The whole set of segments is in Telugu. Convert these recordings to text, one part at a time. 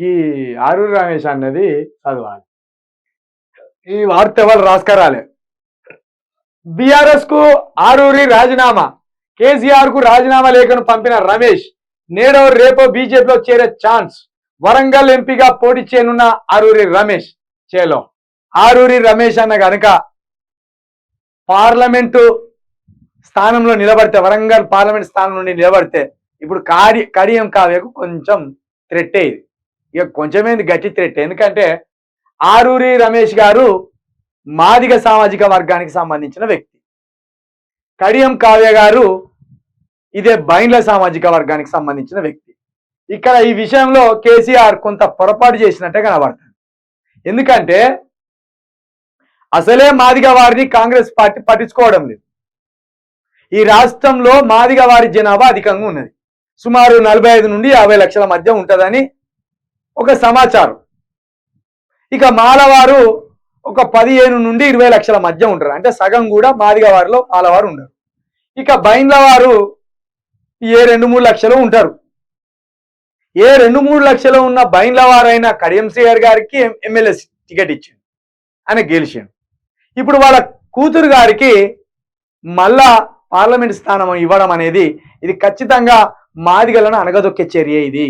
ఈ ఆరూరి రమేష్ అన్నది చదవాలి. ఈ వార్త ఎవరు రాసుకరాలే. బీఆర్ఎస్ కు ఆరూరి రాజీనామా. కేసీఆర్ కు రాజీనామా లేఖను పంపిన రమేష్ నేడో రేపో బీజేపీలో చేరే ఛాన్స్. వరంగల్ ఎంపీగా పోటీ చేయనున్న ఆరూరి రమేష్. చేలో ఆరూరి రమేష్ అన్న గనుక పార్లమెంటు స్థానంలో నిలబడితే, వరంగల్ పార్లమెంట్ స్థానం నుండి నిలబడితే ఇప్పుడు కడియం కావ్యకు కొంచెం థ్రెట్టే ఇది. ఇక కొంచెమేంది గట్టి థ్రెట్. ఎందుకంటే ఆరూరి రమేష్ గారు మాదిగ సామాజిక వర్గానికి సంబంధించిన వ్యక్తి. కడియం కావ్య గారు ఇదే బైండ్ల సామాజిక వర్గానికి సంబంధించిన వ్యక్తి. ఇక్కడ ఈ విషయంలో కేసీఆర్ కొంత పొరపాటు చేసినట్టే కనబడుతుంది. ఎందుకంటే అసలే మాదిగ వారిని కాంగ్రెస్ పార్టీ పట్టించుకోవడం లేదు. ఈ రాష్ట్రంలో మాదిగ వారి జనాభా అధికంగా ఉన్నది. సుమారు 45 నుండి 50 లక్షల మధ్య ఉంటుందని ఒక సమాచారం. ఇక మాలవారు ఒక 15 నుండి 20 లక్షల మధ్య ఉంటారు. అంటే సగం కూడా మాదిగ వారిలో మాలవారు ఉండరు. ఇక బైండ్ల వారు ఏ 2-3 లక్షలు ఉంటారు. ఏ 2-3 లక్షలు ఉన్న బైండ్ల వారైన కడియం శ్రీహరి గారికి ఎమ్మెల్యే టికెట్ ఇచ్చింది, ఆయన గెలిచాడు. ఇప్పుడు వాళ్ళ కూతురు గారికి మళ్ళా పార్లమెంట్ స్థానం ఇవ్వడం అనేది ఇది ఖచ్చితంగా మాదిగలను అనగదొక్కే చర్య. ఇది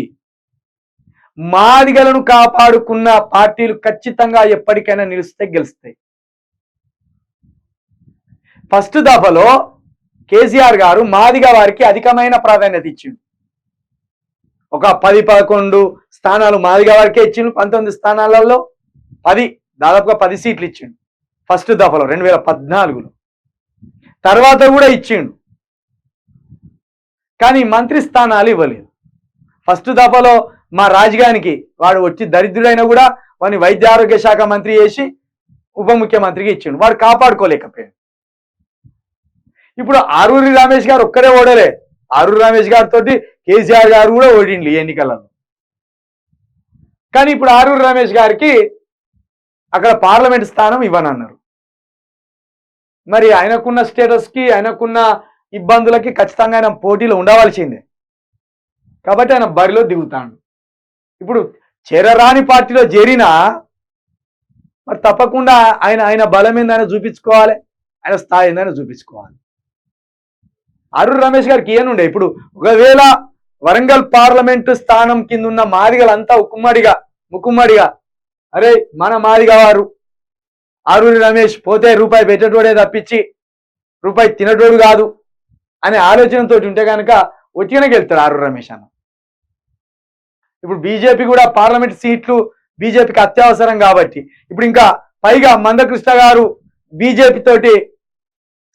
మాదిగలను కాపాడుకున్న పార్టీలు ఖచ్చితంగా ఎప్పటికైనా నిలుస్తాయి, గెలుస్తాయి. ఫస్ట్ దఫలో కేసీఆర్ గారు మాదిగ వారికి అధికమైన ప్రాధాన్యత ఇచ్చిండు. ఒక 10-11 స్థానాలు మాదిగ వారికే ఇచ్చిండు. 19 స్థానాలలో దాదాపుగా 10 సీట్లు ఇచ్చిండు ఫస్ట్ దఫలో 2014లో. తర్వాత కూడా ఇచ్చిండు, కానీ మంత్రి స్థానాలు ఇవ్వలేదు. ఫస్ట్ దఫలో మా రాజధానికి వాడు వచ్చి దరిద్రుడైనా కూడా వాడిని వైద్య ఆరోగ్య శాఖ మంత్రి చేసి ఉప ముఖ్యమంత్రికి ఇచ్చిండు. వాడు కాపాడుకోలేకపోయాడు. ఇప్పుడు ఆరూరి రమేష్ గారు ఒక్కరే ఓడలే. ఆరూరి రమేష్ గారితో కేసీఆర్ గారు కూడా ఓడిండు ఎన్నికలలో. కానీ ఇప్పుడు ఆరూరి రమేష్ గారికి అక్కడ పార్లమెంట్ స్థానం ఇవ్వనన్నారు. మరి ఆయనకున్న స్టేటస్కి, ఆయనకున్న ఇబ్బందులకి ఖచ్చితంగా ఆయన పోటీలో ఉండవలసిందే. కాబట్టి ఆయన బరిలో దిగుతాడు. ఇప్పుడు చేరరాని పార్టీలో చేరినా మరి తప్పకుండా ఆయన బలం ఏందని చూపించుకోవాలి, ఆయన స్థాయి ఏందని చూపించుకోవాలి. ఆరూరి రమేష్ గారికి ఏనుండే ఇప్పుడు ఒకవేళ వరంగల్ పార్లమెంటు స్థానం కింద ఉన్న మాదిగలంతా ముక్కుమ్మడిగా అరే మన మాదిగ వారు ఆరూరి రమేష్ పోతే రూపాయి పెట్టేటోడే తప్పించి రూపాయి తినటోడు కాదు అనే ఆలోచనతో ఉంటే కనుక ఒట్టిగానే గెలుతాడు ఆరూరి రమేష్ అన్న. ఇప్పుడు బీజేపీ కూడా పార్లమెంట్ సీట్లు బీజేపీకి అత్యవసరం కాబట్టి ఇప్పుడు ఇంకా పైగా మందకృష్ణ గారు బీజేపీ తోటి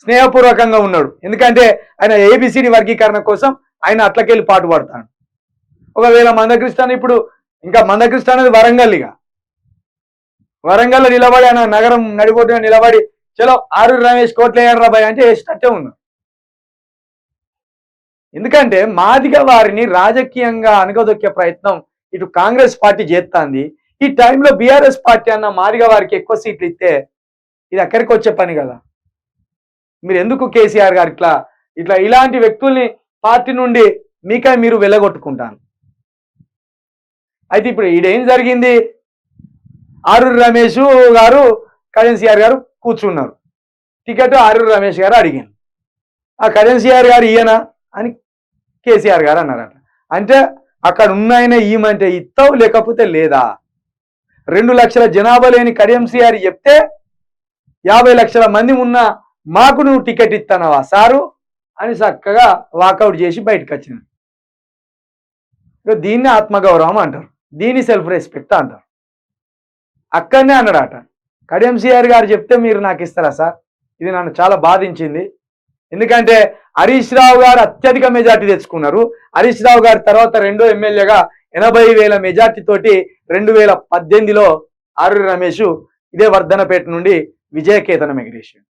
స్నేహపూర్వకంగా ఉన్నాడు. ఎందుకంటే ఆయన ఏబిసిడి వర్గీకరణ కోసం ఆయన అట్లకెళ్ళి పాటు పడతాడు. ఒకవేళ మందకృష్ణ ఇప్పుడు ఇంకా మందకృష్ణ అనేది వరంగల్లో నిలబడి ఆయన నగరం నడిపోతున్న నిలబడి చలో ఆరూరి రమేష్ కోట్లు వేయరా బాయ్ అంటే వేసినట్టే ఉన్నాడు. ఎందుకంటే మాదిగ వారిని రాజకీయంగా అనగదొక్కే ప్రయత్నం ఇటు కాంగ్రెస్ పార్టీ చేస్తుంది. ఈ టైంలో బీఆర్ఎస్ పార్టీ అన్న మాదిగ వారికి ఎక్కువ సీట్లు ఇస్తే ఇది ఎక్కడికి వచ్చే పని కదా. మీరు ఎందుకు కేసీఆర్ గారు ఇలాంటి వ్యక్తుల్ని పార్టీ నుండి మీరు వెళ్ళగొట్టుకుంటాను. అయితే ఇప్పుడు ఈడేం జరిగింది, ఆరూరి రమేష్ గారు కేసీఆర్ గారు కూర్చున్నారు. టికెట్ ఆరూరి రమేష్ గారు అడిగాను. ఆ కేసీఆర్ గారు ఈయనా అని కేసీఆర్ గారు అన్నారట. అంటే అక్కడ ఉన్నాయన ఈమంటే ఇస్తావు లేకపోతే లేదా. 2 లక్షల జనాభా లేని కేసీఆర్ చెప్తే 50 లక్షల మంది ఉన్న మాకు నువ్వు టికెట్ ఇస్తానవా సారు అని చక్కగా వాకౌట్ చేసి బయటకు వచ్చినాడు. దీన్ని ఆత్మగౌరవం అంటారు, దీన్ని సెల్ఫ్ రెస్పెక్ట్ అంటారు. అక్కడనే అన్నాడట కేసీఆర్ గారు చెప్తే మీరు నాకు ఇస్తారా సార్, ఇది నన్ను చాలా బాధించింది. ఎందుకంటే హరీష్ రావు గారు అత్యధిక మెజార్టీ తెచ్చుకున్నారు. హరీష్ రావు గారి తర్వాత రెండో ఎమ్మెల్యేగా 80,000 మెజార్టీ తోటి 2018లో ఆరూరి రమేష్ ఇదే వర్ధనపేట నుండి విజయకేతనం ఎగిరేసాడు.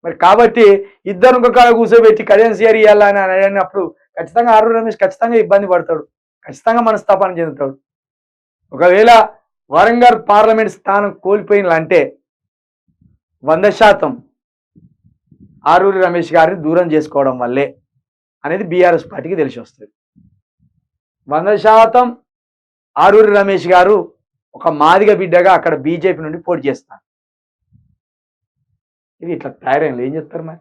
మరి కాబట్టి ఇద్దరు ఒక కాడ కూర్చోబెట్టి కేసీఆర్ ఇవ్వాలని అడిగినప్పుడు ఖచ్చితంగా ఆరూరి రమేష్ ఖచ్చితంగా ఇబ్బంది పడతాడు, ఖచ్చితంగా మనస్తాపాన్ని చెందుతాడు. ఒకవేళ వరంగల్ పార్లమెంట్ స్థానం కోల్పోయినంటే 100% ఆరూరి రమేష్ గారిని దూరం చేసుకోవడం వల్లే అనేది బీఆర్ఎస్ పార్టీకి తెలిసి వస్తుంది. 100% ఆరూరి రమేష్ గారు ఒక మాదిగ బిడ్డగా అక్కడ బీజేపీ నుండి పోటీ చేస్తారు. ఇది ఇట్లా తయారైన ఏం చెప్తారు మరి?